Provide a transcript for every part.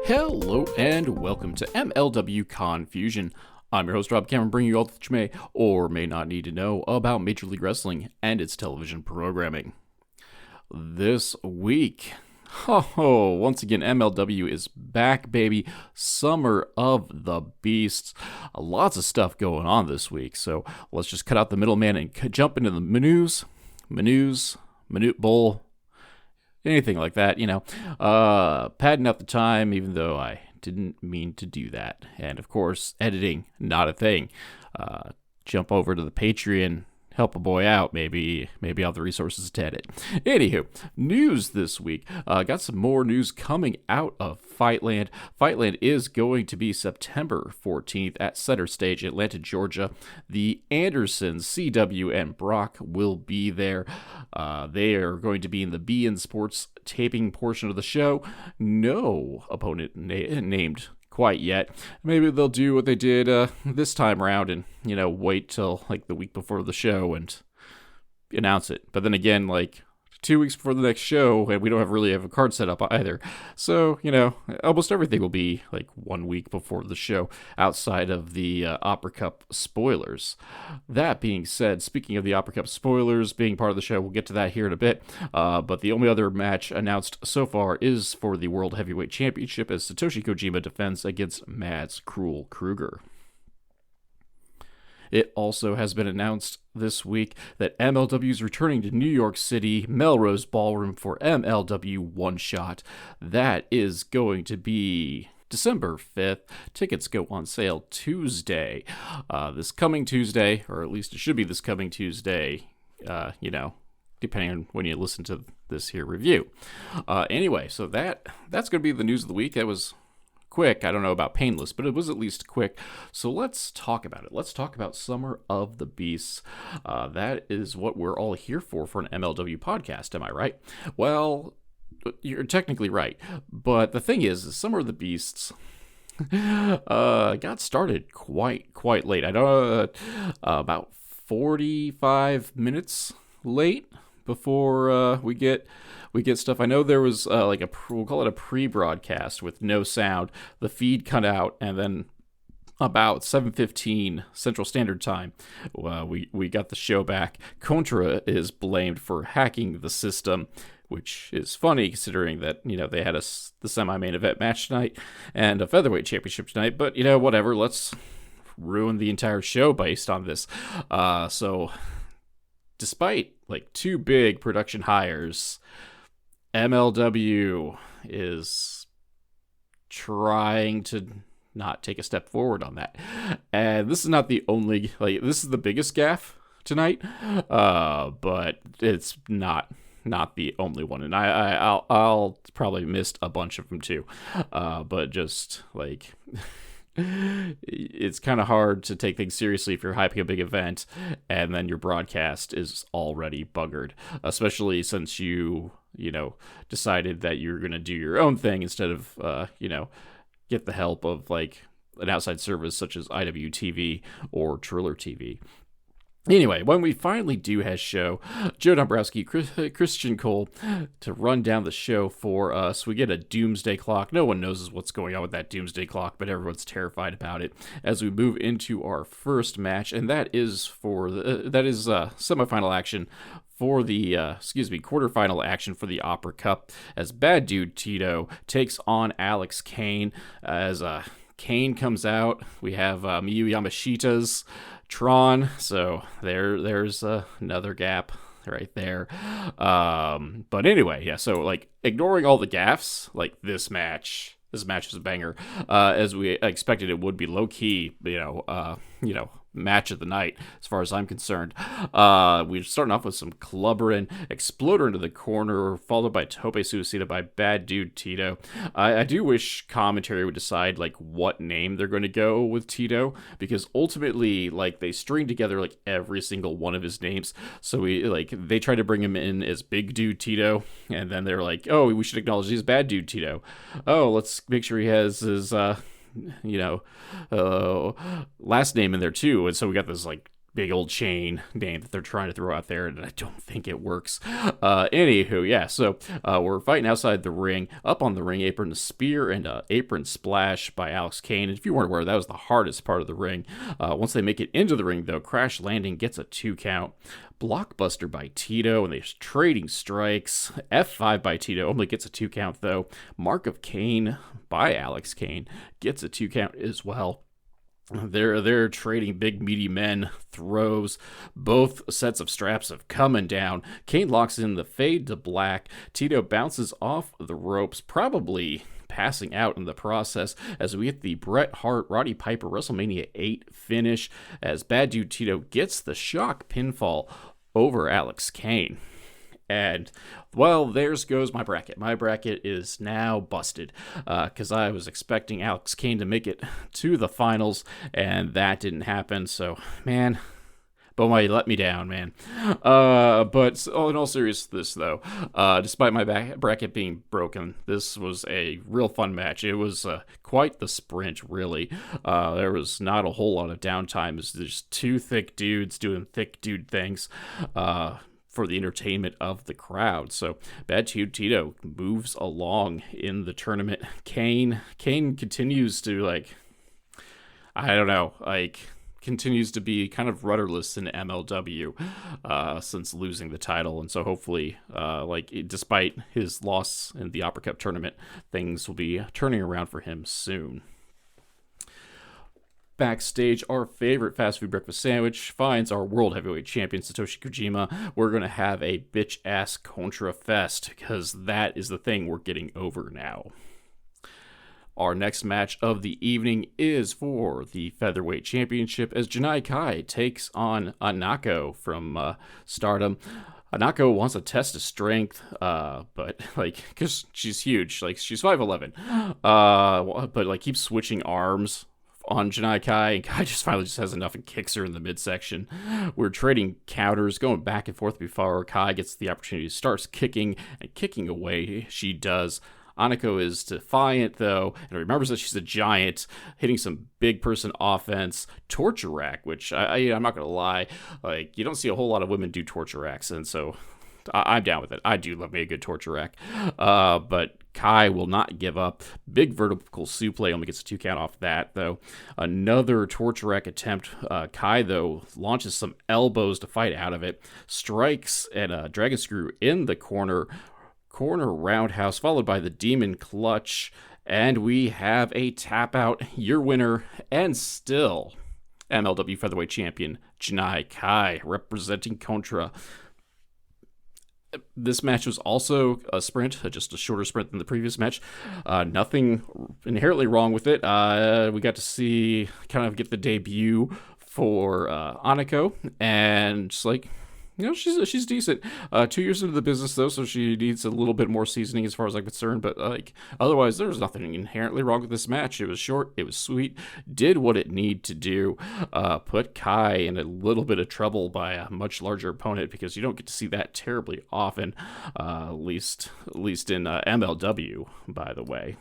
Hello and welcome to MLW Confusion. I'm your host Rob Cameron, bringing you all that you may or may not need to know about Major League Wrestling and its television programming. This week, once again, MLW is back, baby. Summer of the Beasts. Lots of stuff going on this week, so let's just cut out the middleman and jump into the menus, Minute Bowl, anything like that, padding out the time, even though I didn't mean to do that. And of course, editing, not a thing. Jump over to the Patreon, help a boy out, maybe I'll have the resources to edit. Anywho, news this week. Got some more news coming out of Fightland. Fightland is going to be September 14th at Center Stage, Atlanta, Georgia. The Andersons, CW, and Brock will be there. They are going to be in the BN Sports taping portion of the show. No opponent named quite yet. Maybe they'll do what they did this time around and, wait till like the week before the show and announce it. But then again, 2 weeks before the next show, and we don't really have a card set up either. So, almost everything will be 1 week before the show outside of the Opera Cup spoilers. That being said, speaking of the Opera Cup spoilers being part of the show, we'll get to that here in a bit. But the only other match announced so far is for the World Heavyweight Championship as Satoshi Kojima defends against Mads Krul Kruger. It also has been announced this week that MLW is returning to New York City Melrose Ballroom for MLW One Shot. That is going to be December 5th. Tickets go on sale Tuesday. This coming Tuesday, or at least it should be this coming Tuesday, depending on when you listen to this here review. Anyway, so that's going to be the news of the week. That was quick. I don't know about painless, but it was at least quick. So let's talk about it. Let's talk about Summer of the Beasts. That is what we're all here for an MLW podcast. Am I right? Well, you're technically right. But the thing is Summer of the Beasts got started quite late. I know about 45 minutes late before we get stuff. I know there was we'll call it a pre-broadcast with no sound. The feed cut out, and then about 7:15 Central Standard Time, we got the show back. Contra is blamed for hacking the system, which is funny considering that they had the semi-main event match tonight and a featherweight championship tonight. But whatever. Let's ruin the entire show based on this. So, despite two big production hires, MLW is trying to not take a step forward on that. And this is not the only, this is the biggest gaffe tonight, but it's not the only one. And I'll probably missed a bunch of them too. But just it's kind of hard to take things seriously if you're hyping a big event and then your broadcast is already buggered, especially since you decided that you're going to do your own thing instead of, get the help of an outside service such as IWTV or Triller TV. Anyway, when we finally do have show, Joe Dombrowski, Christian Cole, to run down the show for us. We get a doomsday clock. No one knows what's going on with that doomsday clock, but everyone's terrified about it as we move into our first match, and that is semifinal action for the quarterfinal action for the Opera Cup as Bad Dude Tito takes on Alex Kane. As Kane comes out, we have Miyu Yamashita's Tron, so there's another gap right there. But anyway, yeah, so ignoring all the gaffes, this match is a banger, as we expected it would be. Low key, match of the night as far as I'm concerned. We're starting off with some clubbering, exploder into the corner, followed by Tope Suicida by Bad Dude Tito. I do wish commentary would decide what name they're going to go with Tito, because ultimately they string together every single one of his names. So they try to bring him in as Big Dude Tito, and then they're oh, we should acknowledge he's Bad Dude Tito. Oh, let's make sure he has his last name in there too. And so we got this big old chain name that they're trying to throw out there, and I don't think it works. Anywho, yeah, so we're fighting outside the ring, up on the ring apron, a spear and a apron splash by Alex Kane. And if you weren't aware, that was the hardest part of the ring. Once they make it into the ring, though, crash landing gets a 2 count. Blockbuster by Tito, and they're trading strikes. F5 by Tito only gets a 2 count, though. Mark of Kane by Alex Kane gets a 2 count as well. They're trading big meaty men throws. Both sets of straps have coming down. Kane locks in the fade to black. Tito bounces off the ropes, probably passing out in the process, as we get the Bret Hart Roddy Piper WrestleMania 8 finish, as Bad Dude Tito gets the shock pinfall over Alex Kane. And, well, there's goes my bracket. My bracket is now busted, because I was expecting Alex Kane to make it to the finals, and that didn't happen. So, man, Beaumont, you let me down, man. But in all seriousness, though, despite my bracket being broken, this was a real fun match. It was quite the sprint, really. There was not a whole lot of downtime. There's just two thick dudes doing thick dude things. For the entertainment of the crowd. So Bad Dude Tito moves along in the tournament. Kane continues to, continues to be kind of rudderless in MLW since losing the title. And so hopefully, despite his loss in the Opera Cup tournament, things will be turning around for him soon. Backstage, our favorite fast food breakfast sandwich finds our world heavyweight champion Satoshi Kojima. We're going to have a bitch-ass Contra Fest, because that is the thing we're getting over now. Our next match of the evening is for the Featherweight Championship, as Janai Kai takes on Anako from Stardom. Anako wants to test his strength, but, because she's huge, she's 5'11", but, keeps switching arms on Janai Kai, and Kai just finally has enough and kicks her in the midsection. We're trading counters, going back and forth before Kai gets the opportunity, starts kicking, and kicking away she does. Anako is defiant, though, and remembers that she's a giant, hitting some big person offense, torture rack, which I'm not going to lie, you don't see a whole lot of women do torture racks, and so I'm down with it. I do love me a good torture rack. But Kai will not give up. Big vertical suplex, only gets a 2 count off that, though. Another torture rack attempt. Kai, though, launches some elbows to fight out of it. Strikes and a dragon screw in the corner roundhouse, followed by the demon clutch. And we have a tap out. Your winner, and still MLW Featherweight Champion, Janai Kai, representing Contra. This match was also a sprint, just a shorter sprint than the previous match. Nothing inherently wrong with it. We got to get the debut for Anako, and she's decent. 2 years into the business, though, so she needs a little bit more seasoning as far as I'm concerned, but otherwise there's nothing inherently wrong with this match. It was short, it was sweet, did what it needed to do, put Kai in a little bit of trouble by a much larger opponent, because you don't get to see that terribly often, at least in MLW, by the way.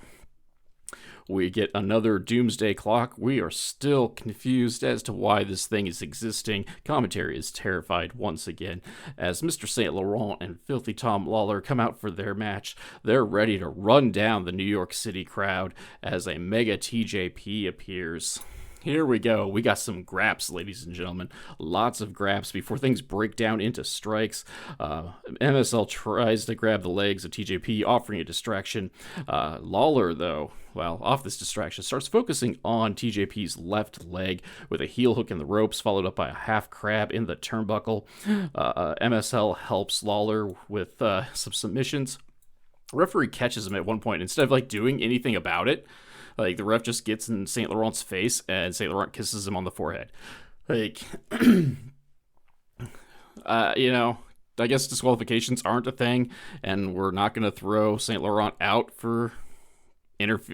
We get another Doomsday Clock. We are still confused as to why this thing is existing. Commentary is terrified once again, as Mr. St. Laurent and Filthy Tom Lawler come out for their match. They're ready to run down the New York City crowd as a mega TJP appears. Here we go. We got some graps, ladies and gentlemen. Lots of graps before things break down into strikes. MSL tries to grab the legs of TJP, offering a distraction. Lawler, though, off this distraction, starts focusing on TJP's left leg with a heel hook in the ropes, followed up by a half crab in the turnbuckle. MSL helps Lawler with some submissions. Referee catches him at one point. Instead of doing anything about it, the ref just gets in St. Laurent's face, and St. Laurent kisses him on the forehead. I guess disqualifications aren't a thing, and we're not going to throw St. Laurent out for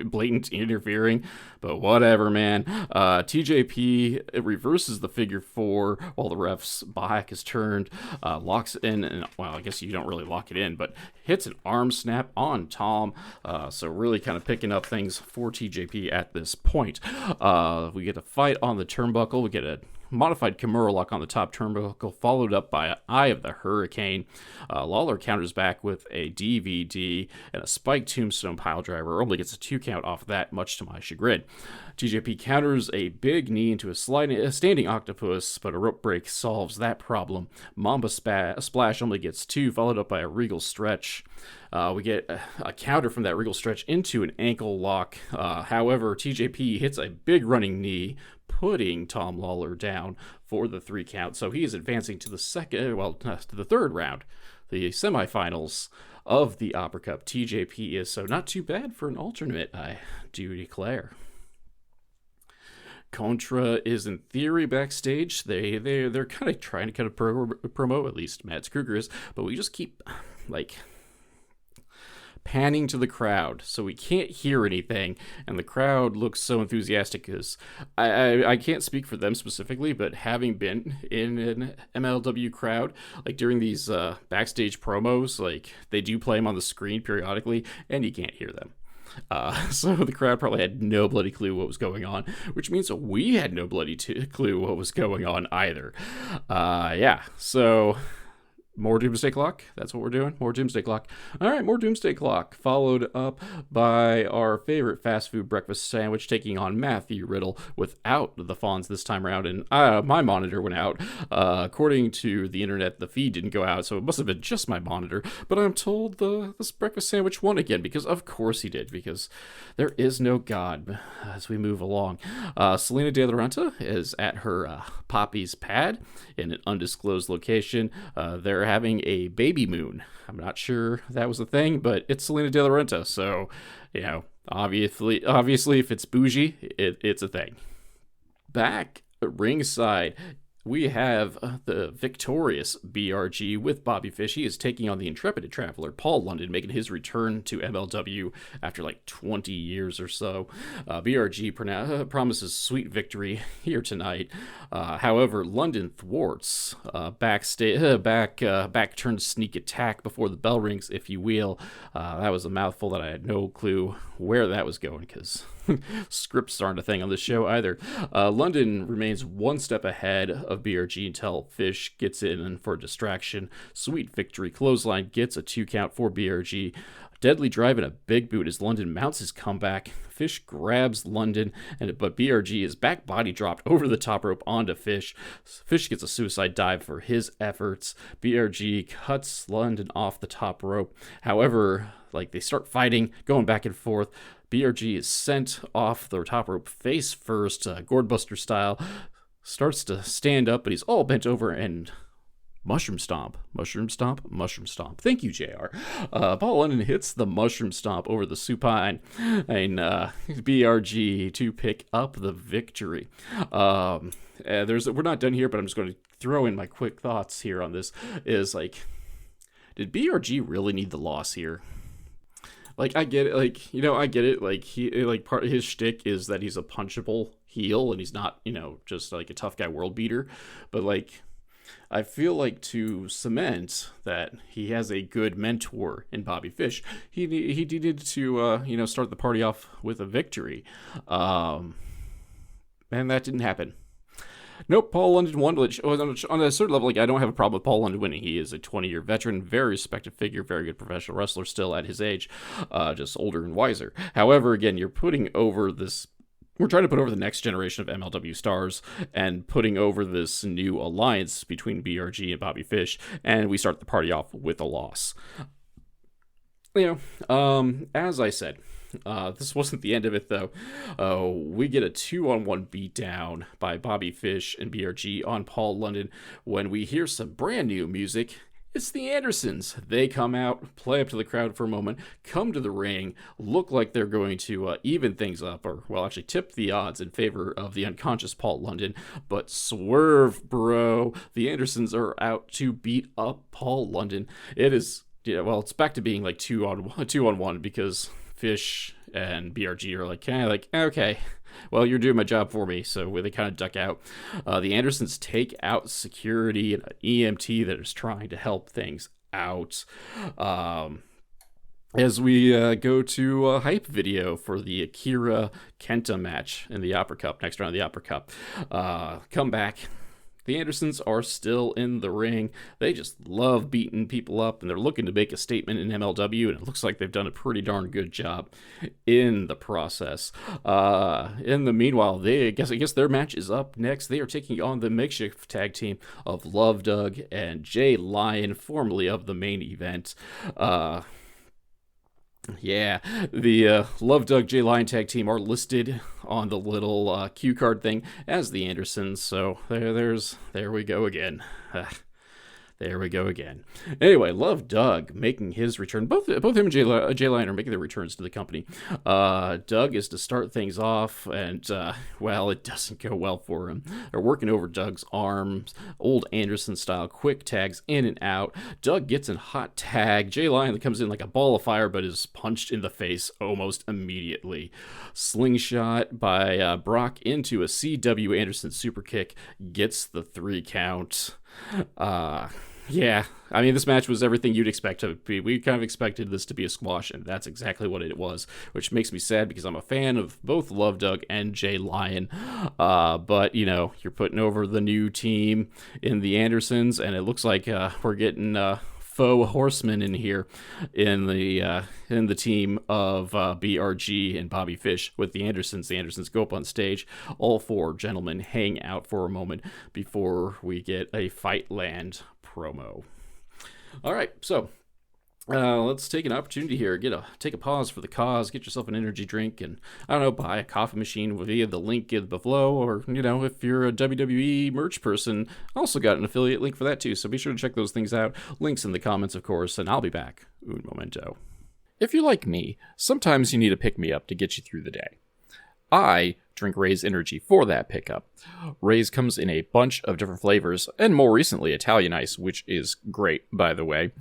blatant interfering, but whatever, man. TJP reverses the figure 4 while the ref's back is turned, locks in, and I guess you don't really lock it in, but hits an arm snap on Tom. So really kind of picking up things for TJP at this point. We get a fight on the turnbuckle. We get a modified Kimura lock on the top turnbuckle, followed up by an Eye of the Hurricane. Lawler counters back with a DVD and a spiked tombstone piledriver. Only gets a 2 count off of that, much to my chagrin. TJP counters a big knee into a standing octopus, but a rope break solves that problem. Mamba Splash only gets 2, followed up by a Regal Stretch. We get a counter from that Regal Stretch into an ankle lock. However, TJP hits a big running knee, putting Tom Lawler down for the 3 count. So he is advancing to the to the third round, the semifinals of the Opera Cup. TJP is so not too bad for an alternate, I do declare. Contra is in theory backstage. They're kind of trying to cut a promo, at least Mads Kruger is, but we just keep panning to the crowd, so we can't hear anything, and the crowd looks so enthusiastic because I can't speak for them specifically, but having been in an MLW crowd, during these backstage promos, they do play them on the screen periodically, and you can't hear them. So the crowd probably had no bloody clue what was going on, which means we had no bloody clue what was going on either. So more Doomsday Clock. That's what we're doing. More Doomsday Clock. All right, more Doomsday Clock. Followed up by our favorite fast food breakfast sandwich taking on Matthew Riddle without the Fawns this time around. And my monitor went out. According to the internet, the feed didn't go out, so it must have been just my monitor. But I'm told this breakfast sandwich won again, because of course he did, because there is no God as we move along. Selena De La Renta is at her Poppy's pad in an undisclosed location. They're having a baby moon. I'm not sure that was a thing, but it's Selena De La Renta, so obviously if it's bougie, it's a thing. Back ringside, we have the victorious BRG with Bobby Fish. He is taking on the intrepid traveler, Paul London, making his return to MLW after 20 years or so. BRG promises sweet victory here tonight. However, London thwarts back turn sneak attack before the bell rings, if you will. That was a mouthful that I had no clue where that was going, because scripts aren't a thing on this show either. London remains one step ahead of BRG until Fish gets in for a distraction. Sweet victory clothesline gets a 2 count for BRG. Deadly drive and a big boot as London mounts his comeback. Fish grabs London, but BRG is back body dropped over the top rope onto Fish. Fish gets a suicide dive for his efforts. BRG cuts London off the top rope. However, they start fighting, going back and forth. BRG is sent off the top rope face first, Gourdbuster style. Starts to stand up, but he's all bent over and mushroom stomp. Thank you, JR. Paul London hits the mushroom stomp over the supine, and BRG to pick up the victory. We're not done here, but I'm just going to throw in my quick thoughts here on this. Did BRG really need the loss here? I get it. I get it. He part of his shtick is that he's a punchable heel and he's not, just a tough guy world beater. But I feel to cement that he has a good mentor in Bobby Fish, he needed to, start the party off with a victory. And that didn't happen. Nope, Paul London won. On a certain level, I don't have a problem with Paul London winning. He is a 20-year veteran, very respected figure, very good professional wrestler still at his age, just older and wiser. However, again, we're trying to put over the next generation of MLW stars and putting over this new alliance between BRG and Bobby Fish, and we start the party off with a loss. As I said, this wasn't the end of it, though. We get a 2-on-1 beatdown by Bobby Fish and BRG on Paul London when we hear some brand new music. It's the Andersons. They come out, play up to the crowd for a moment, come to the ring, look like they're going to even things up, or, actually tip the odds in favor of the unconscious Paul London. But swerve, bro. The Andersons are out to beat up Paul London. It is, it's back to being 2-on-1 because Fish and BRG are okay, well, you're doing my job for me, so they kind of duck out. The Andersons take out security and an EMT that is trying to help things out. As we go to a hype video for the Akira Kenta match in the Opera Cup, next round of the Opera Cup. Come back. The Andersons are still in the ring. They just love beating people up, and they're looking to make a statement in MLW, and it looks like they've done a pretty darn good job in the process. In the meanwhile, I guess their match is up next. They are taking on the makeshift tag team of Love Doug and Jay Lion, formerly of the main event. Yeah, the Love Doug Jay Lion tag team are listed on the little cue card thing as the Andersons, so there we go again. There we go again. Anyway, Love Doug making his return. Both him and Jay Lion are making their returns to the company. Doug is to start things off, and, well, it doesn't go well for him. They're working over Doug's arms, old Anderson-style quick tags in and out. Doug gets in hot tag. Jay Lion comes in like a ball of fire, but is punched in the face almost immediately. Slingshot by Brock into a C.W. Anderson super kick. Gets the 3 count. Yeah, I mean, this match was everything you'd expect it to be. We kind of expected this to be a squash, and that's exactly what it was, which makes me sad because I'm a fan of both Love Doug and Jay Lion. But, you're putting over the new team in the Andersons, and it looks like we're getting faux horsemen in here in the team of BRG and Bobby Fish with the Andersons. The Andersons go up on stage. All 4 gentlemen hang out for a moment before we get a Fightland promo. All right, so let's take an opportunity here. Take a pause for the cause. Get yourself an energy drink, and I don't know, buy a coffee machine via the link below. Or if you're a WWE merch person, I also got an affiliate link for that too. So be sure to check those things out. Links in the comments, of course. And I'll be back. Un momento. If you're like me, sometimes you need a pick-me-up to get you through the day. I drink Ray's Energy for that pickup. Ray's comes in a bunch of different flavors, and more recently Italian Ice, which is great, by the way.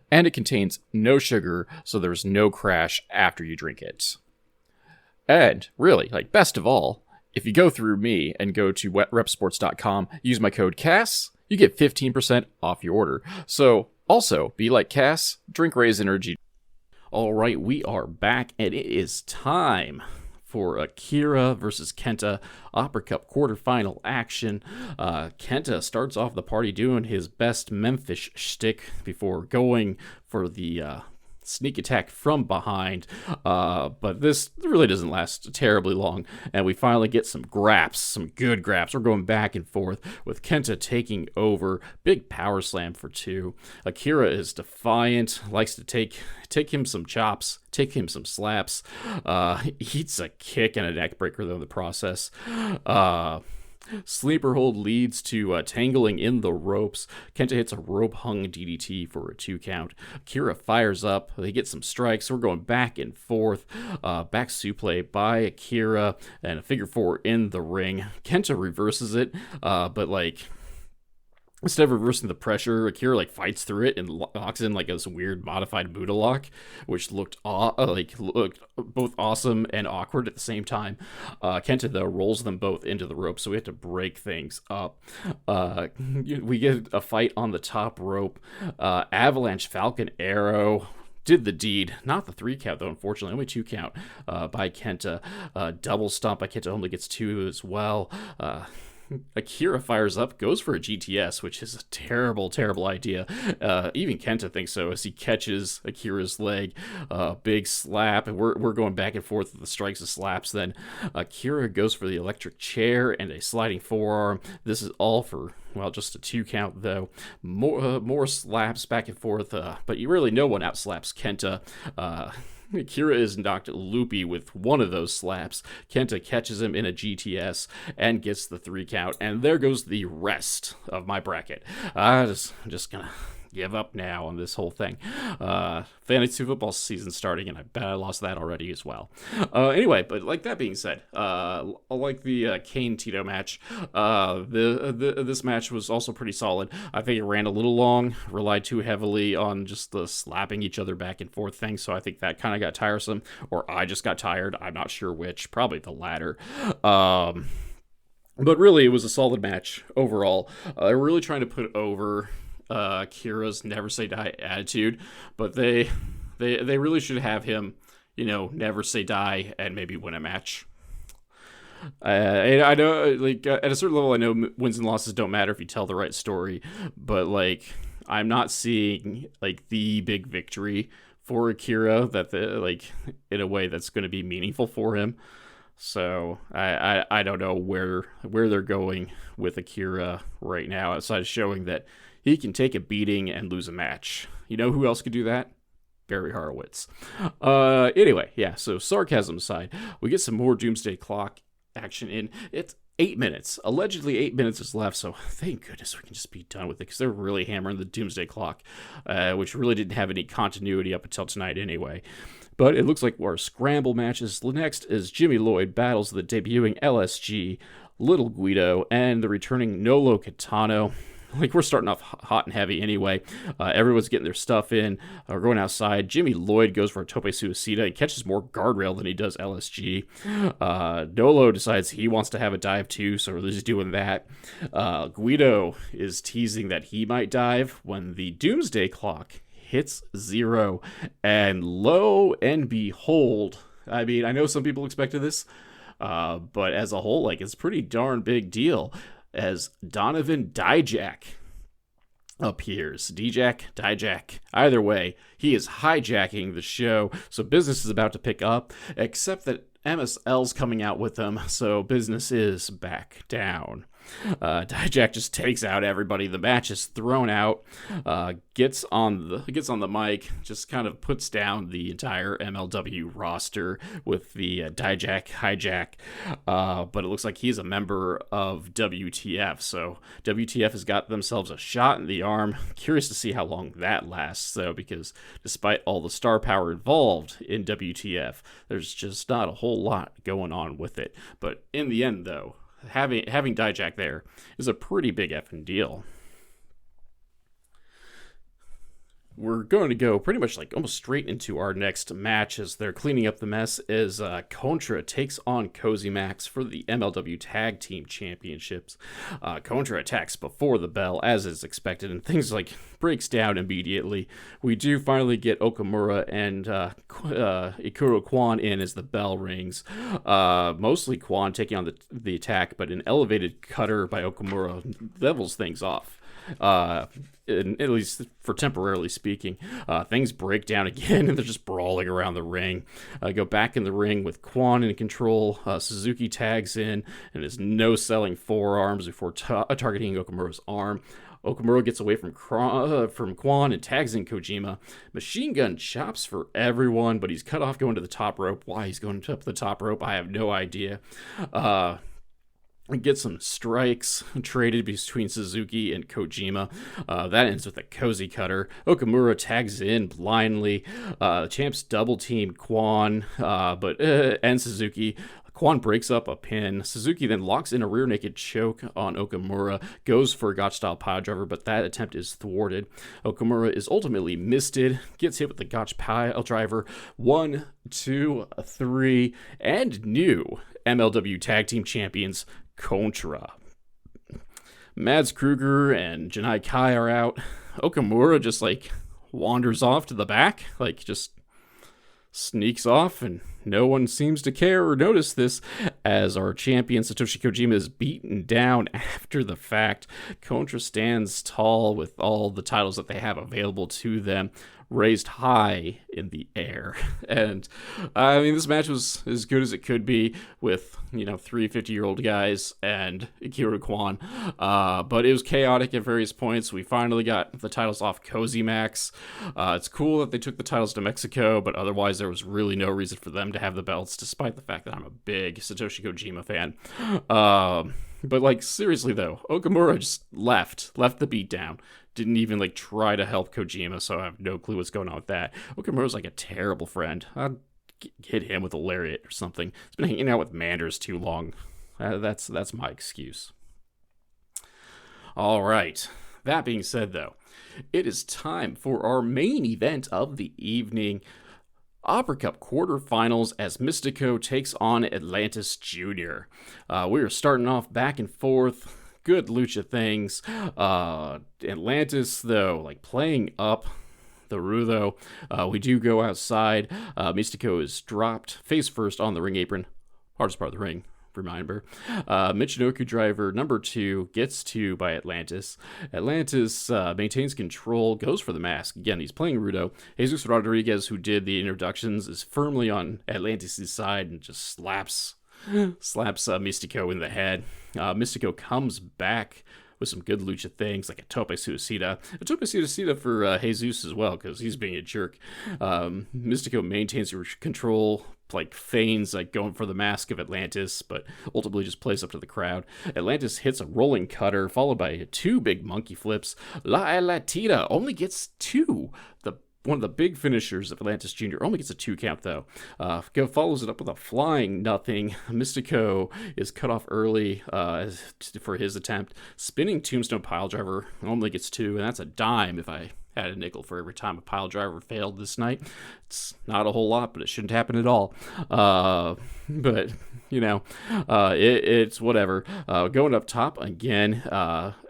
And it contains no sugar, so there's no crash after you drink it. And, really, best of all, if you go through me and go to wetrepsports.com, use my code CASS, you get 15% off your order. So, also, be like Cass, drink Ray's Energy. Alright, we are back, and it is time for Akira versus Kenta Opera Cup quarterfinal action. Kenta starts off the party doing his best Memphis shtick before going for the sneak attack from behind, but this really doesn't last terribly long, and we finally get some good graps. We're going back and forth with Kenta taking over. Big power slam for 2. Akira is defiant, likes to take him some chops, take him some slaps, eats a kick and a neck breaker though in the process. Sleeper hold leads to tangling in the ropes. Kenta hits a rope-hung DDT for a 2 count. Akira fires up. They get some strikes. We're going back and forth. Back suplex by Akira and a figure 4 in the ring. Kenta reverses it, but instead of reversing the pressure, Akira fights through it and locks in this weird modified Buddha lock, which looked both awesome and awkward at the same time. Kenta though rolls them both into the rope, so we have to break things up. We get a fight on the top rope. Avalanche Falcon Arrow did the deed. Not the 3 count though, unfortunately, only 2 count by Kenta. Double stomp by Kenta, only gets 2 as well. Akira fires up, goes for a GTS, which is a terrible, terrible idea. Even Kenta thinks so as he catches Akira's leg. Big slap, and we're going back and forth with the strikes and slaps. Then Akira goes for the electric chair and a sliding forearm. This is all for, just a 2 count though. More slaps back and forth, but really no one outslaps Kenta. Akira is knocked loopy with one of those slaps. Kenta catches him in a GTS and gets the 3 count. And there goes the rest of my bracket. I'm just gonna give up now on this whole thing. Fantasy football season starting, and I bet I lost that already as well. Anyway, but that being said, I like the Kane Tito match. This match was also pretty solid. I think it ran a little long, relied too heavily on just the slapping each other back and forth thing, so I think that kind of got tiresome, or I just got tired. I'm not sure which, probably the latter. But really, it was a solid match overall. They're really trying to put over Kira's never say die attitude, but they really should have him, never say die and maybe win a match. I know, like, at a certain level, I know wins and losses don't matter if you tell the right story, but, like, I'm not seeing, like, the big victory for Akira in a way that's going to be meaningful for him. So I don't know where they're going with Akira right now, outside of showing that he can take a beating and lose a match. You know who else could do that? Barry Horowitz. Anyway, yeah, so sarcasm aside, we get some more Doomsday Clock action in. It's 8 minutes. Allegedly 8 minutes is left, so thank goodness we can just be done with it, because they're really hammering the Doomsday Clock, which really didn't have any continuity up until tonight anyway. But it looks like our scramble matches next is Jimmy Lloyd battles the debuting LSG, Little Guido, and the returning Nolo Kitano. Like, we're starting off hot and heavy anyway. Everyone's getting their stuff in. We're going outside. Jimmy Lloyd goes for a tope suicida and catches more guardrail than he does LSG. Nolo decides he wants to have a dive too, so he's doing that. Guido is teasing that he might dive when the Doomsday Clock hits 0. And lo and behold, I mean, I know some people expected this, but as a whole, like, it's a pretty darn big deal, as Donovan Dijak appears. Dijak. Either way, he is hijacking the show, so business is about to pick up, except that MSL's coming out with them, so business is back down. Dijak just takes out everybody. The match is thrown out. Gets on the mic, just kind of puts down the entire MLW roster with the Dijak hijack. But it looks like he's a member of WTF, so WTF has got themselves a shot in the arm. Curious to see how long that lasts, though, because despite all the star power involved in WTF, there's just not a whole lot going on with it. But in the end, though, having Dijak there is a pretty big effing deal. We're going to go pretty much like almost straight into our next match as they're cleaning up the mess as Contra takes on Cozy Max for the MLW Tag Team Championships. Contra attacks before the bell, as is expected, and things like breaks down immediately. We do finally get Okamura and Ikuro Kwan in as the bell rings. Mostly Kwan taking on the attack, but an elevated cutter by Okamura levels things off. At least for temporarily speaking, things break down again, and they're just brawling around the ring. Go back in the ring with Kwan in control. Suzuki tags in and is no-selling forearms before targeting Okamura's arm. Okamura gets away from Kwan and tags in Kojima. Machine Gun chops for everyone, but he's cut off going to the top rope. Why he's going up the top rope, I have no idea. Get some strikes traded between Suzuki and Kojima. That ends with a cozy cutter. Okamura tags in blindly. The champs double team Kwan, and Suzuki. Kwan breaks up a pin. Suzuki then locks in a rear naked choke on Okamura, goes for a Gotch-style pile driver, but that attempt is thwarted. Okamura is ultimately misted, gets hit with the Gotch pile driver. 1, 2, 3, and new MLW Tag Team Champions, Contra. Mads Kruger and Janai Kai are out. Okamura just wanders off to the back, just sneaks off, and no one seems to care or notice this as our champion Satoshi Kojima is beaten down after the fact. Contra stands tall with all the titles that they have available to them raised high in the air. And I mean, this match was as good as it could be with, 3 50-year-old guys and Ikuro Kwan. But it was chaotic at various points. We finally got the titles off Cozy Max. It's cool that they took the titles to Mexico, but otherwise there was really no reason for them to have the belts, despite the fact that I'm a big Satoshi Kojima fan. But seriously though, Okamura just left the beatdown. Didn't even try to help Kojima, so I have no clue what's going on with that. Okamura's a terrible friend. I'd hit him with a lariat or something. He's been hanging out with Manders too long. That's my excuse. All right. That being said, though, it is time for our main event of the evening. Opera Cup quarterfinals as Mistico takes on Atlantis Jr. We are starting off back and forth. Good lucha things. Atlantis, though, playing up the Rudo. We do go outside. Mistico is dropped face first on the ring apron. Hardest part of the ring. Remember, Michinoku driver number 2 gets 2 by Atlantis. Atlantis maintains control, goes for the mask. Again, he's playing Rudo. Jesus Rodriguez, who did the introductions, is firmly on Atlantis' side and just slaps Mistico in the head. Mistico comes back with some good lucha things, like a tope suicida for Jesus as well, because he's being a jerk. Mistico maintains control, like feigns like going for the mask of Atlantis, but ultimately just plays up to the crowd. Atlantis hits a rolling cutter, followed by 2 big monkey flips. La Latita only gets 2. One of the big finishers of Atlantis Jr. only gets a 2 count, though. Follows it up with a flying nothing. Mystico is cut off early for his attempt. Spinning tombstone piledriver only gets 2, and that's a dime if I had a nickel for every time a piledriver failed this night. It's not a whole lot, but it shouldn't happen at all. But, it's whatever. Going up top again,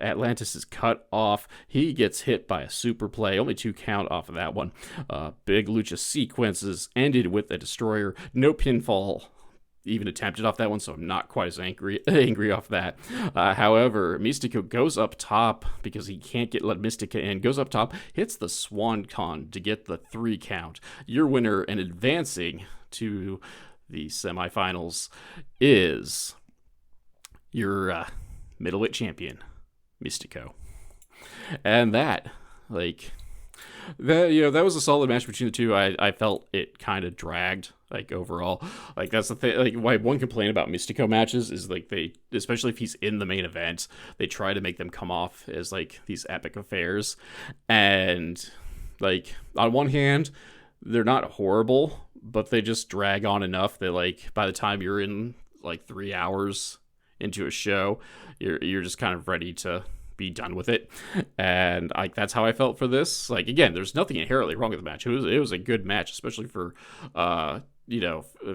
Atlantis is cut off. He gets hit by a super play. Only 2 count off of that one. Big lucha sequences ended with a destroyer. No pinfall even attempted off that one, so I'm not quite as angry off that. However, Mistico goes up top because he can't let Mystica in. Goes up top, hits the Swan Con to get the 3 count. Your winner and advancing to the semifinals is your middleweight champion, Mistico. And that was a solid match between the two. I felt it kind of dragged, overall. That's the thing. Why one complaint about Mistico matches is they, especially if he's in the main event, they try to make them come off as these epic affairs. And on one hand, they're not horrible, but they just drag on enough that by the time you're in 3 hours into a show, you're just kind of ready to be done with it. And that's how I felt for this. Again, there's nothing inherently wrong with the match. It was a good match, especially for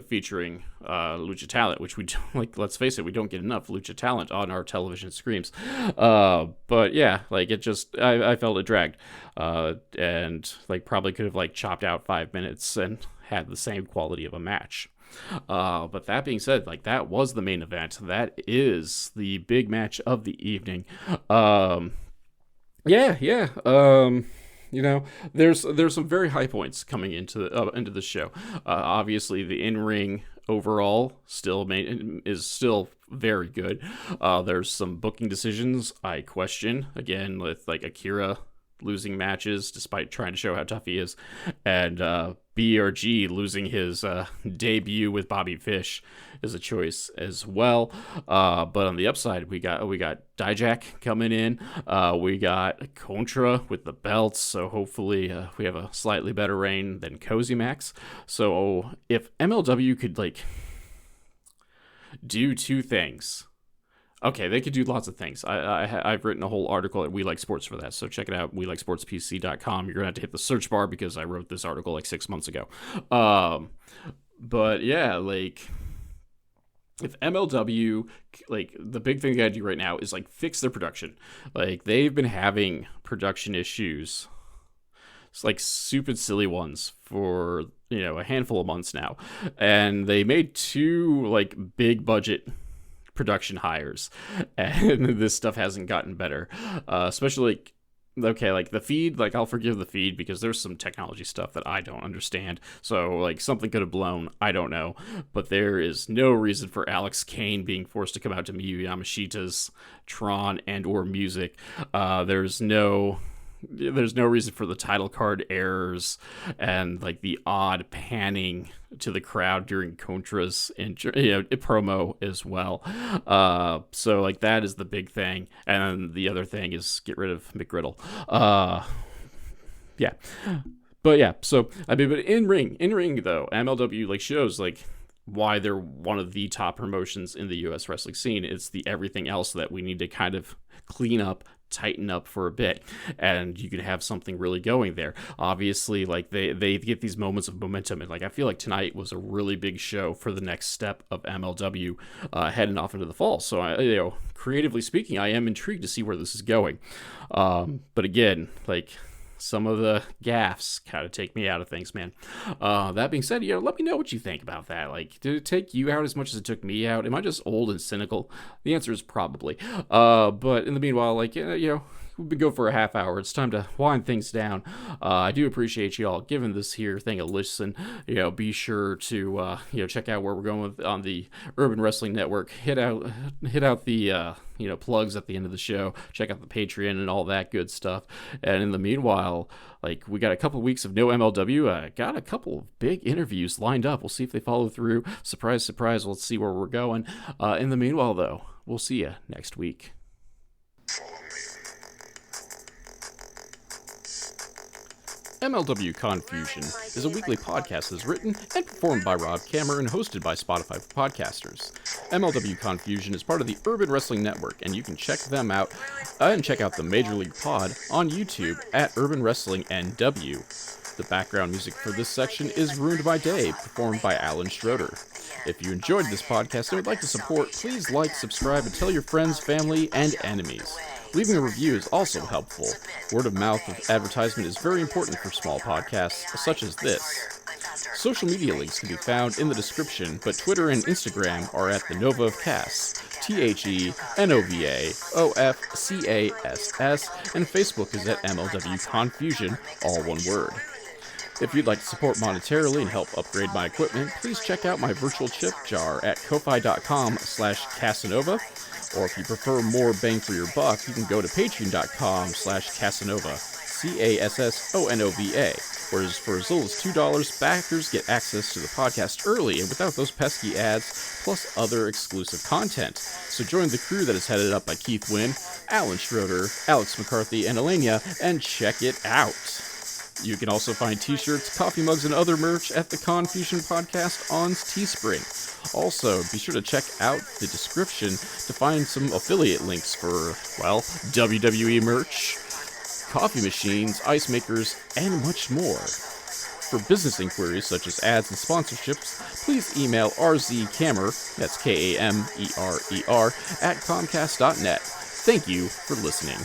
featuring lucha talent, which we don't, let's face it, we don't get enough lucha talent on our television screens. But yeah, it just I felt it dragged, and probably could have chopped out 5 minutes and had the same quality of a match. But that being said, that was the main event. That is the big match of the evening. There's some very high points coming into the show. Obviously, the in-ring overall is still very good. There's some booking decisions I question, again, with Akira losing matches despite trying to show how tough he is, and BRG losing his debut with Bobby Fish is a choice as well. But on the upside, we got Dijak coming in. We got Contra with the belts, so hopefully we have a slightly better reign than Cozy Max. So if MLW could do 2 things. Okay, they could do lots of things. I've written a whole article at We Like Sports for that, so check it out, WeLikeSportsPC.com. You're going to have to hit the search bar because I wrote this article 6 months ago. But yeah, if MLW, the big thing they got to do right now is fix their production. They've been having production issues, it's stupid silly ones for a handful of months now, and they made 2 big budget production hires, and this stuff hasn't gotten better, especially the feed. I'll forgive the feed because there's some technology stuff that I don't understand, so something could have blown, I don't know, but there is no reason for Alex Kane being forced to come out to Miyu Yamashita's Tron and or music. There's no reason for the title card errors and the odd panning to the crowd during Contra's promo as well. So that is the big thing, and the other thing is get rid of McGriddle. Yeah, but yeah. So but in ring though, MLW shows why they're one of the top promotions in the U.S. wrestling scene. It's the everything else that we need to kind of clean up, tighten up for a bit, and you could have something really going there. Obviously, they get these moments of momentum, and I feel like tonight was a really big show for the next step of MLW heading off into the fall. So creatively speaking, I am intrigued to see where this is going. But again, some of the gaffes kind of take me out of things, man. That being said, let me know what you think about that. Like, did it take you out as much as it took me out? Am I just old and cynical? The answer is probably. But in the meanwhile, like, we've been going for a half hour. It's time to wind things down. I do appreciate y'all giving this here thing a listen. Be sure to check out where we're going with on the Urban Wrestling Network. Hit out the plugs at the end of the show. Check out the Patreon and all that good stuff. And in the meanwhile, like, we got a couple weeks of no MLW. Got a couple of big interviews lined up. We'll see if they follow through. Surprise, surprise. Let's see where we're going. In the meanwhile, though, we'll see you next week. MLW Confusion is a weekly podcast that is written and performed by Rob Kammer and hosted by Spotify for podcasters. MLW Confusion is part of the Urban Wrestling Network, and you can check them out and check out the Major League Pod on YouTube at Urban Wrestling NW. The background music for this section is Ruined by Day, performed by Alan Schroeder. If you enjoyed this podcast and would like to support, please like, subscribe, and tell your friends, family, and enemies. Leaving a review is also helpful. Word of mouth of advertisement is very important for small podcasts such as this. Social media links can be found in the description, but Twitter and Instagram are at the Nova of Cass, TheNovaOfCass, and Facebook is at MLW Confusion, all one word. If you'd like to support monetarily and help upgrade my equipment, please check out my virtual chip jar at ko-fi.com/Casanova. Or if you prefer more bang for your buck, you can go to patreon.com/Casanova, CASSONOVA, where for as little as $2, backers get access to the podcast early and without those pesky ads, plus other exclusive content. So join the crew that is headed up by Keith Wynn, Alan Schroeder, Alex McCarthy, and Elenia, and check it out. You can also find t-shirts, coffee mugs, and other merch at the Confusion Podcast on Teespring. Also, be sure to check out the description to find some affiliate links for, WWE merch, coffee machines, ice makers, and much more. For business inquiries such as ads and sponsorships, please email rzkammer, that's Kamerer, at comcast.net. Thank you for listening.